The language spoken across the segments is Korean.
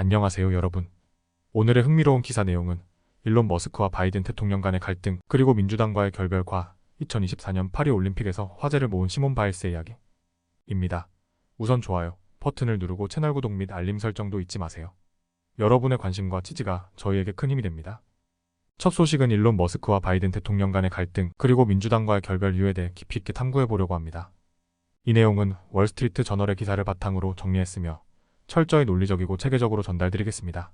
안녕하세요 여러분. 오늘의 흥미로운 기사 내용은 일론 머스크와 바이든 대통령 간의 갈등 그리고 민주당과의 결별과 2024년 파리 올림픽에서 화제를 모은 시몬 바일스의 이야기입니다. 우선 좋아요 버튼을 누르고 채널 구독 및 알림 설정도 잊지 마세요. 여러분의 관심과 지지가 저희에게 큰 힘이 됩니다. 첫 소식은 일론 머스크와 바이든 대통령 간의 갈등 그리고 민주당과의 결별 이유에 대해 깊이 있게 탐구해 보려고 합니다. 이 내용은 월스트리트 저널의 기사를 바탕으로 정리했으며 철저히 논리적이고 체계적으로 전달드리겠습니다.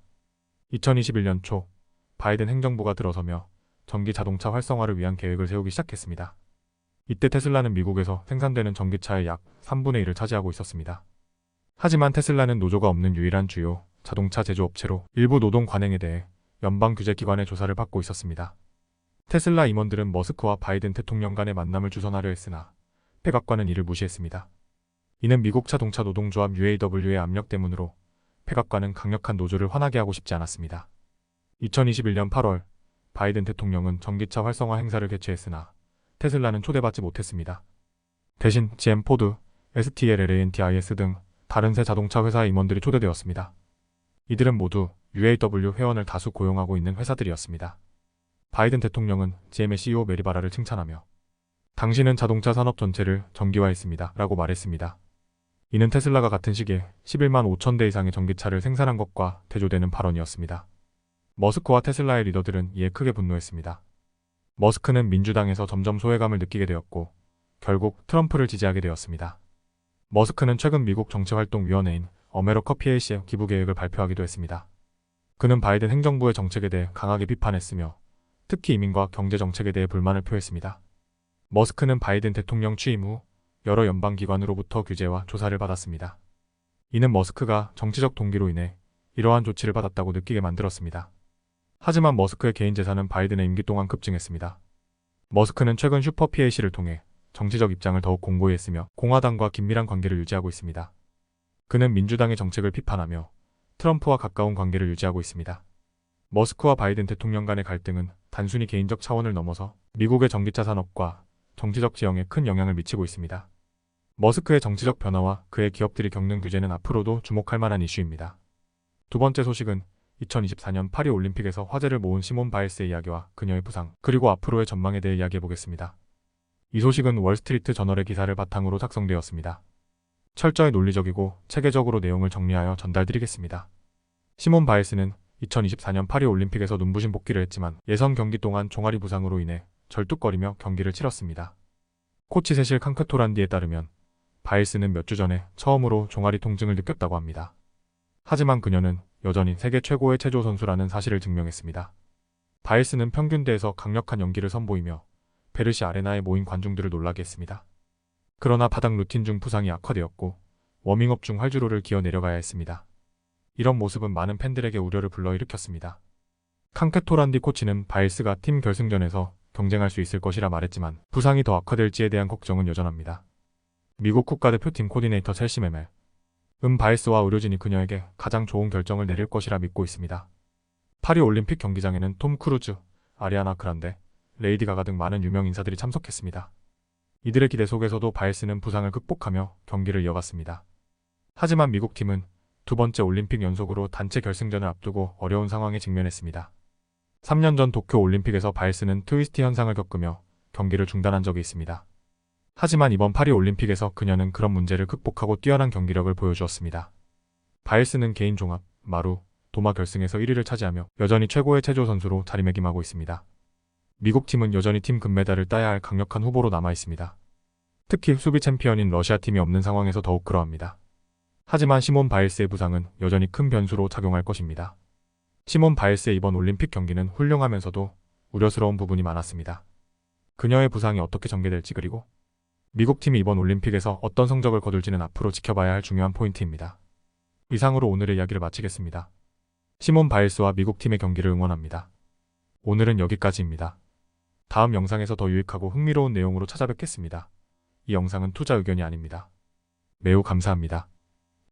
2021년 초 바이든 행정부가 들어서며 전기 자동차 활성화를 위한 계획을 세우기 시작했습니다. 이때 테슬라는 미국에서 생산되는 전기차의 약 3분의 1을 차지하고 있었습니다. 하지만 테슬라는 노조가 없는 유일한 주요 자동차 제조업체로 일부 노동 관행에 대해 연방규제기관의 조사를 받고 있었습니다. 테슬라 임원들은 머스크와 바이든 대통령 간의 만남을 주선하려 했으나 백악관은 이를 무시했습니다. 이는 미국 자동차 노동조합 UAW의 압력 때문으로 백악관은 강력한 노조를 화나게 하고 싶지 않았습니다. 2021년 8월 바이든 대통령은 전기차 활성화 행사를 개최했으나 테슬라는 초대받지 못했습니다. 대신 GM, 포드, STL, LANTIS 등 다른 새 자동차 회사의 임원들이 초대되었습니다. 이들은 모두 UAW 회원을 다수 고용하고 있는 회사들이었습니다. 바이든 대통령은 GM의 CEO 메리 바라를 칭찬하며 당신은 자동차 산업 전체를 전기화했습니다 라고 말했습니다. 이는 테슬라가 같은 시기에 11만 5천 대 이상의 전기차를 생산한 것과 대조되는 발언이었습니다. 머스크와 테슬라의 리더들은 이에 크게 분노했습니다. 머스크는 민주당에서 점점 소외감을 느끼게 되었고 결국 트럼프를 지지하게 되었습니다. 머스크는 최근 미국 정치활동위원회인 어메로커피에이시의 기부 계획을 발표하기도 했습니다. 그는 바이든 행정부의 정책에 대해 강하게 비판했으며 특히 이민과 경제 정책에 대해 불만을 표했습니다. 머스크는 바이든 대통령 취임 후 여러 연방기관으로부터 규제와 조사를 받았습니다. 이는 머스크가 정치적 동기로 인해 이러한 조치를 받았다고 느끼게 만들었습니다. 하지만 머스크의 개인 재산은 바이든의 임기 동안 급증했습니다. 머스크는 최근 슈퍼 PAC를 통해 정치적 입장을 더욱 공고히 했으며 공화당과 긴밀한 관계를 유지하고 있습니다. 그는 민주당의 정책을 비판하며 트럼프와 가까운 관계를 유지하고 있습니다. 머스크와 바이든 대통령 간의 갈등은 단순히 개인적 차원을 넘어서 미국의 전기차 산업과 정치적 지형에 큰 영향을 미치고 있습니다. 머스크의 정치적 변화와 그의 기업들이 겪는 규제는 앞으로도 주목할 만한 이슈입니다. 두 번째 소식은 2024년 파리 올림픽에서 화제를 모은 시몬 바일스의 이야기와 그녀의 부상, 그리고 앞으로의 전망에 대해 이야기해보겠습니다. 이 소식은 월스트리트 저널의 기사를 바탕으로 작성되었습니다. 철저히 논리적이고 체계적으로 내용을 정리하여 전달드리겠습니다. 시몬 바일스는 2024년 파리 올림픽에서 눈부신 복귀를 했지만 예선 경기 동안 종아리 부상으로 인해 절뚝거리며 경기를 치렀습니다. 코치 세실 칸크토란디에 따르면 바일스는 몇 주 전에 처음으로 종아리 통증을 느꼈다고 합니다. 하지만 그녀는 여전히 세계 최고의 체조 선수라는 사실을 증명했습니다. 바일스는 평균대에서 강력한 연기를 선보이며 베르시 아레나에 모인 관중들을 놀라게 했습니다. 그러나 바닥 루틴 중 부상이 악화되었고 워밍업 중 활주로를 기어 내려가야 했습니다. 이런 모습은 많은 팬들에게 우려를 불러일으켰습니다. 칸케토란디 코치는 바일스가 팀 결승전에서 경쟁할 수 있을 것이라 말했지만 부상이 더 악화될지에 대한 걱정은 여전합니다. 미국 국가대표팀 코디네이터 첼시 메멜 바일스와 의료진이 그녀에게 가장 좋은 결정을 내릴 것이라 믿고 있습니다. 파리 올림픽 경기장에는 톰 크루즈, 아리아나 그란데, 레이디 가가 등 많은 유명 인사들이 참석했습니다. 이들의 기대 속에서도 바일스는 부상을 극복하며 경기를 이어갔습니다. 하지만 미국 팀은 두 번째 올림픽 연속으로 단체 결승전을 앞두고 어려운 상황에 직면했습니다. 3년 전 도쿄 올림픽에서 바일스는 트위스트 현상을 겪으며 경기를 중단한 적이 있습니다. 하지만 이번 파리 올림픽에서 그녀는 그런 문제를 극복하고 뛰어난 경기력을 보여주었습니다. 바일스는 개인 종합, 마루, 도마 결승에서 1위를 차지하며 여전히 최고의 체조 선수로 자리매김하고 있습니다. 미국 팀은 여전히 팀 금메달을 따야 할 강력한 후보로 남아 있습니다. 특히 수비 챔피언인 러시아 팀이 없는 상황에서 더욱 그러합니다. 하지만 시몬 바일스의 부상은 여전히 큰 변수로 작용할 것입니다. 시몬 바일스의 이번 올림픽 경기는 훌륭하면서도 우려스러운 부분이 많았습니다. 그녀의 부상이 어떻게 전개될지 그리고 미국 팀이 이번 올림픽에서 어떤 성적을 거둘지는 앞으로 지켜봐야 할 중요한 포인트입니다. 이상으로 오늘의 이야기를 마치겠습니다. 시몬 바일스와 미국 팀의 경기를 응원합니다. 오늘은 여기까지입니다. 다음 영상에서 더 유익하고 흥미로운 내용으로 찾아뵙겠습니다. 이 영상은 투자 의견이 아닙니다. 매우 감사합니다.